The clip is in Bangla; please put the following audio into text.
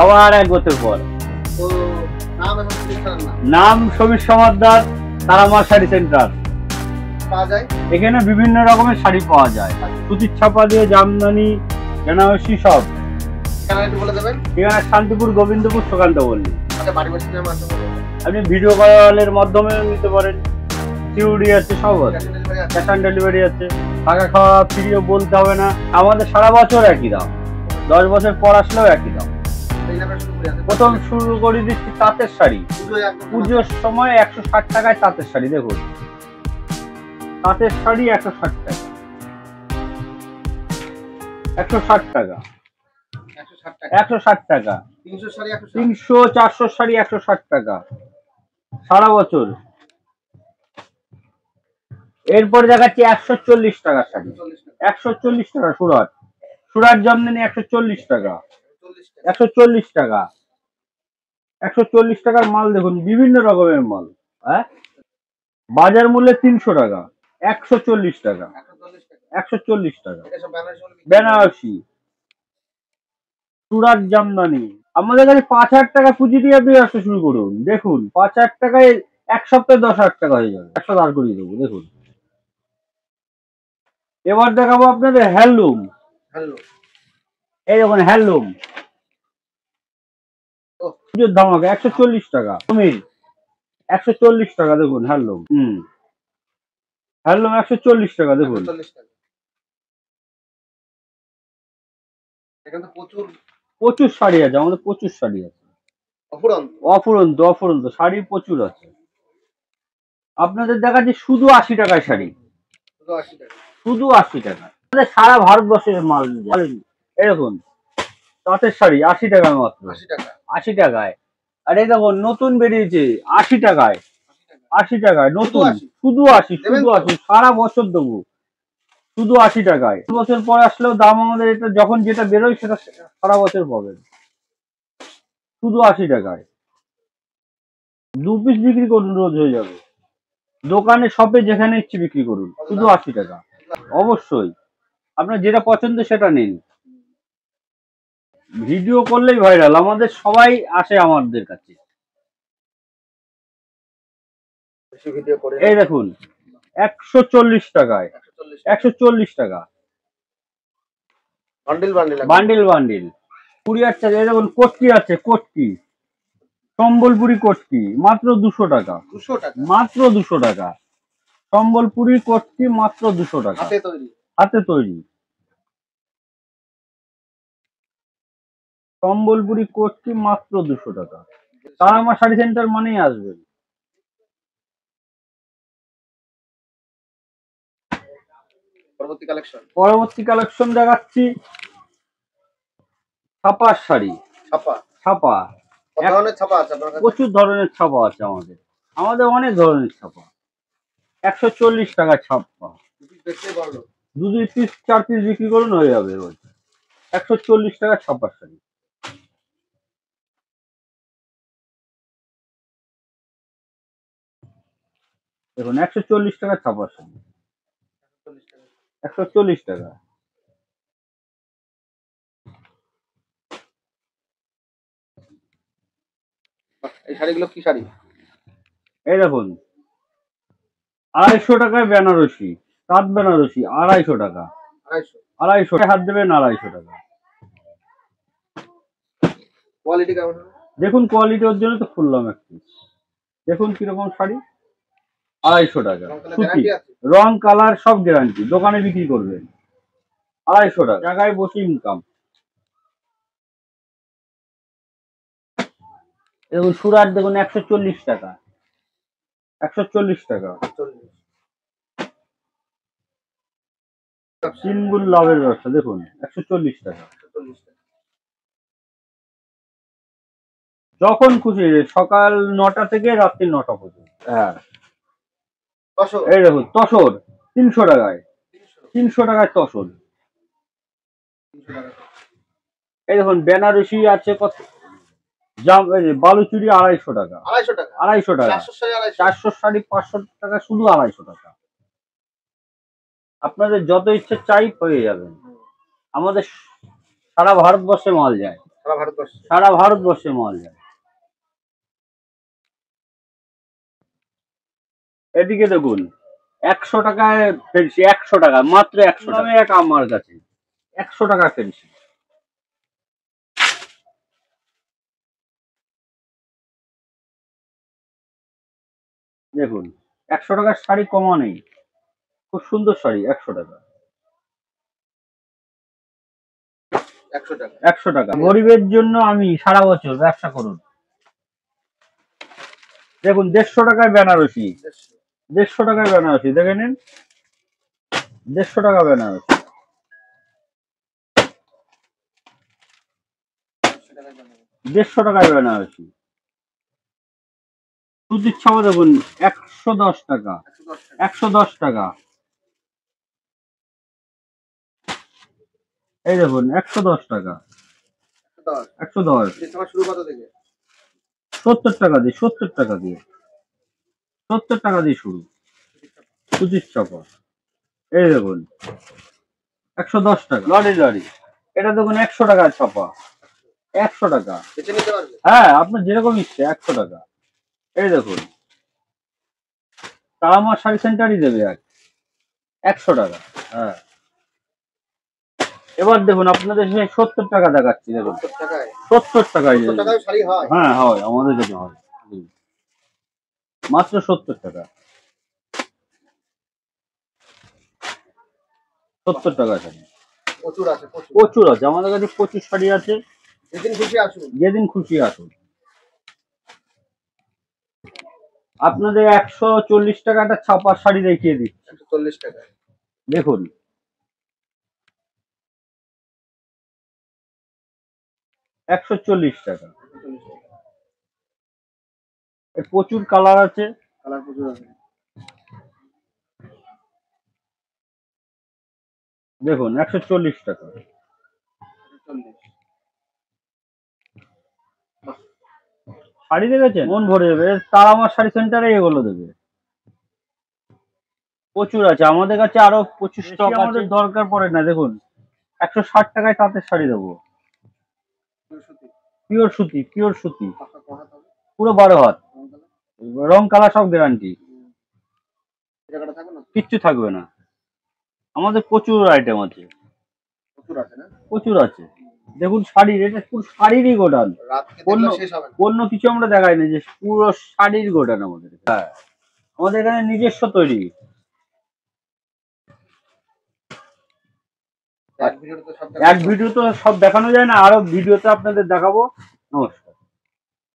আবার 1 বছর পর। তো নাম এবং প্রতিষ্ঠানের নাম? নাম সমীর সমাদ্দার, তারামা শাড়ি সেন্টার। পাওয়া যায়? এখানে বিভিন্ন রকমের শাড়ি পাওয়া যায়, সুতির ছাপা দিয়ে জামদানি, বেনারসি সব। ঠিকানা একটু বলে দেবেন। ঠিকানা শান্তিপুর, গোবিন্দপুর, সুকান্ত পল্লী। আচ্ছা, বাড়ি বসে মাধ্যমে আপনি ভিডিও কলের মাধ্যমে নিতে পারেন। সিউডি আছে, সব আছে, ক্যাশ অন ডেলিভারি আছে? ক্যাশ অন ডেলিভারি আছে। থাকা খাওয়া ফ্রিও বলতে হবে না। আমাদের সারা বছর একই দাম, 10 বছর পর আসলেও একই দাম। এই নাম্বার শুরু করে আছে। প্রথম শুরু করে দিচ্ছি তাঁতের শাড়ি। পুজোয় একদম পুজোর সময় 160 টাকায় তাঁতের শাড়ি। দেখুন, তাঁতের শাড়ি 160 টাকা, 160 টাকা, 160 টাকা। 160 টাকা। 300 শাড়ি 160। 300 400 শাড়ি 160 টাকা সারা বছর। এরপরে দেখাচ্ছি 140 টাকা শাড়ি। 140 টাকা সুরাট, সুরাট জামদানি 140 টাকা, 140 টাকা, 140 টাকার মাল। দেখুন বিভিন্ন রকমের মাল। হ্যাঁ, বাজার মূল্যে 300 টাকা, 140 টাকা, 140 টাকা। এটা সব বেনারসি, সুরাট জামদানি। আমাদের কাছে 5,000 টাকা পুঁজি দিয়ে আপনি ব্যবসা শুরু করুন। দেখুন 5,000 টাকায় 1 সপ্তাহে 10,000 টাকা হয়ে যাবে। 100 দাঁড় করিয়ে দেবো। দেখুন, এবার দেখাবো আপনাদের হ্যান্ডলুম। হ্যালো। এই দেখুন হ্যান্ডলুম, ও পুজোর ধামাকা 140 টাকা। সমীর 140 টাকা। দেখুন হ্যান্ডলুম, হ্যান্ডলুম 140 টাকা। দেখুন 140 টাকা। এখানে তো প্রচুর প্রচুর শাড়ি আছে, আমাদের প্রচুর শাড়ি আছে, অফুরন্ত। অফুরন্ত অফুরন্ত শাড়ি প্রচুর আছে। আপনাদের দেখাচ্ছি শুধু 80 টাকায় শাড়ি, শুধু 80 টাকা। শুধু 80 টাকা। আমাদের সারা ভারতবর্ষের মাল যায়। এই দেখুন তাঁতের শাড়ি 80 টাকায় মাত্র, 80 টাকা। 80 টাকায়। আর এই দেখুন নতুন বেরিয়েছে 80 টাকায়, 80 টাকায় নতুন, শুধু 80, শুধু 80 সারা বছর দেবো, শুধু 80 টাকায়। 2 বছর পর আসলেও দাম আমাদের এটা যখন যেটা বেরোয় সেটা সারা বছর পাবেন, শুধু 80 টাকায়। 2 পিস বিক্রি করুন, রোজ হয়ে যাবে। দোকানে শপে যেখানে ইচ্ছে বিক্রি করুন, শুধু 80 টাকা। অবশ্যই আপনার যেটা পছন্দ সেটা নিন। ভিডিও করলেই ভাইরাল, আমাদের সবাই আসে আমাদের কাছে। বেশি ভিডিও করে এই দেখুন 140 টাকায়, 140 140 টাকা bundle bundle bundle bundle. Courier charge. এই দেখুন কটকি আছে, কটকি সম্বলপুরি কটকি মাত্র 200 টাকা, 200 টাকা। মাত্র 200 টাকা। সম্বলপুরি কটকি মাত্র 200 টাকা, হাতে তৈরি। হাতে তৈরি। সম্বলপুরি কটকি মাত্র 200 টাকা। তারামা শাড়ি সেন্টার মানেই আসবেন। পরবর্তী কালেকশন। পরবর্তী কালেকশন দেখাচ্ছি ছাপার শাড়ি। ছাপা। ছাপা কত ধরনের ছাপা আছে আপনার কাছে? প্রচুর ধরনের ছাপা আছে আমাদের, আমাদের অনেক ধরনের ছাপা। 140 টাকা ছাপা। দেখতে বড়। 2 পিস 4 পিস বিক্রি করুন হয়ে যাবে রোজ। 140 টাকা ছাপার শাড়ি। দেখুন 140 টাকা ছাপার শাড়ি, 140 টাকা। এই শাড়িগুলো কি শাড়ি? এই দেখুন 250 টাকায় বেনারসি, তাঁত বেনারসি 250 টাকা, 250। 250 হাত দেবেন 250 টাকা। কোয়ালিটি কেমন? দেখুন কোয়ালিটি, ওর জন্য তো খুললাম একটু। দেখুন কিরকম শাড়ি, 250 টাকা। সুতি, রং কালার সব গ্যারান্টি, দোকানে বিক্রি করবেন 250 টাকা। জায়গায় বসে ইনকাম। দেখুন সুরাট দেখুন 140 টাকা, 140 টাকা। সিনগুল লাভের ব্যবসা দেখুন 140 টাকা। যখন খুশি, সকাল 9টা থেকে রাত্রি 9টা পর্যন্ত। হ্যাঁ, এই দেখুন তসর 300 টাকায়, 300 টাকায় তসর। এই দেখুন বেনারসি আছে কত, বালুচুরি 250 টাকা, 250 টাকা। 250 টাকা। 400 400 শাড়ি শাড়ি 250। 500 টাকা, শুধু 250 টাকা। আপনাদের যত ইচ্ছে চাই পেয়ে যাবেন, আমাদের সারা ভারতবর্ষে মাল যায়। সারা ভারতবর্ষে। সারা ভারতবর্ষে মাল যায়। এদিকে দেখুন 100 টাকায় ফেলছি, 100 টাকা, মাত্র 100 টাকা এক আমার কাছে 100 টাকা ফেলছি। দেখুন 100 টাকার শাড়ি কমা নেই, খুব সুন্দর শাড়ি 100 টাকা। 100 টাকা। 100 টাকা গরিবের জন্য আমি সারা বছর ব্যবসা করুন। দেখুন 150 টাকায় বেনারসি, 150 টাকায় বেনারসি দেখে নিন, 150 টাকা বেনারসি। 150 টাকায় বেনারসি। সুতির ছাপা দেখুন 110 টাকা, 110 টাকা। এই দেখুন 110 টাকা, 110। শুরু কত থেকে? 70 টাকা দিয়ে, 70 টাকা দিয়ে, 70 টাকা দিয়ে শুরু সুতির ছাপা। এই দেখুন 110 টাকা। লরি লরি এটা দেখুন 100 টাকার ছাপা, 100 টাকা। বেছে নিতে পারবে? হ্যাঁ, আপনার যেরকম ইচ্ছে 100 টাকা। এই দেখুন তারামার শাড়ি সেন্টারই দেবে 100 টাকা। হ্যাঁ, এবার দেখুন আপনাদের সেই 70 টাকা দেখাচ্ছি, দেখুন 70 টাকায়? 70 টাকায়। 70 টাকায় শাড়ি হয়? হ্যাঁ হয়, আমাদের কাছে হয় মাত্র 70 টাকা। 70 টাকা শাড়ি প্রচুর আছে, প্রচুর আছে আমাদের কাছে, প্রচুর শাড়ি আছে। যেদিন খুশি আসুন, যেদিন খুশি আসুন। আপনাদের 140 টাকা একটা ছাপার শাড়ি দেখিয়ে দিচ্ছি। 140 টাকায় দেখুন 140 টাকা। এর প্রচুর কালার আছে। কালার প্রচুর আছে। দেখুন 140 টাকা। শাড়ি দেখেছেন, মন ভরে যাবে। তার আমার শাড়ি সেন্টারে এগুলো দেবে, প্রচুর আছে আমাদের কাছে, আরো প্রচুর স্টক আমাদের দরকার পড়ে না। দেখুন 160 টাকায় তাঁতের শাড়ি দেবো, পিওর সুতি, পিওর সুতি, পুরো 12 হাত, রং কালার সব গ্যারান্টি, কিচ্ছু থাকবে না। আমাদের প্রচুর আইটেম আছে, প্রচুর আছে। দেখুন শাড়ির, এটা পুরো শাড়িরই গোডাউন, অন্য কিছু আমরা দেখাই না, যে পুরো শাড়ির গোডাউন আমাদের। হ্যাঁ, আমাদের এখানে নিজস্ব তৈরি। এক ভিডিও তো সব দেখানো যায় না, আরো ভিডিওতে আপনাদের দেখাবো। নমস্কার।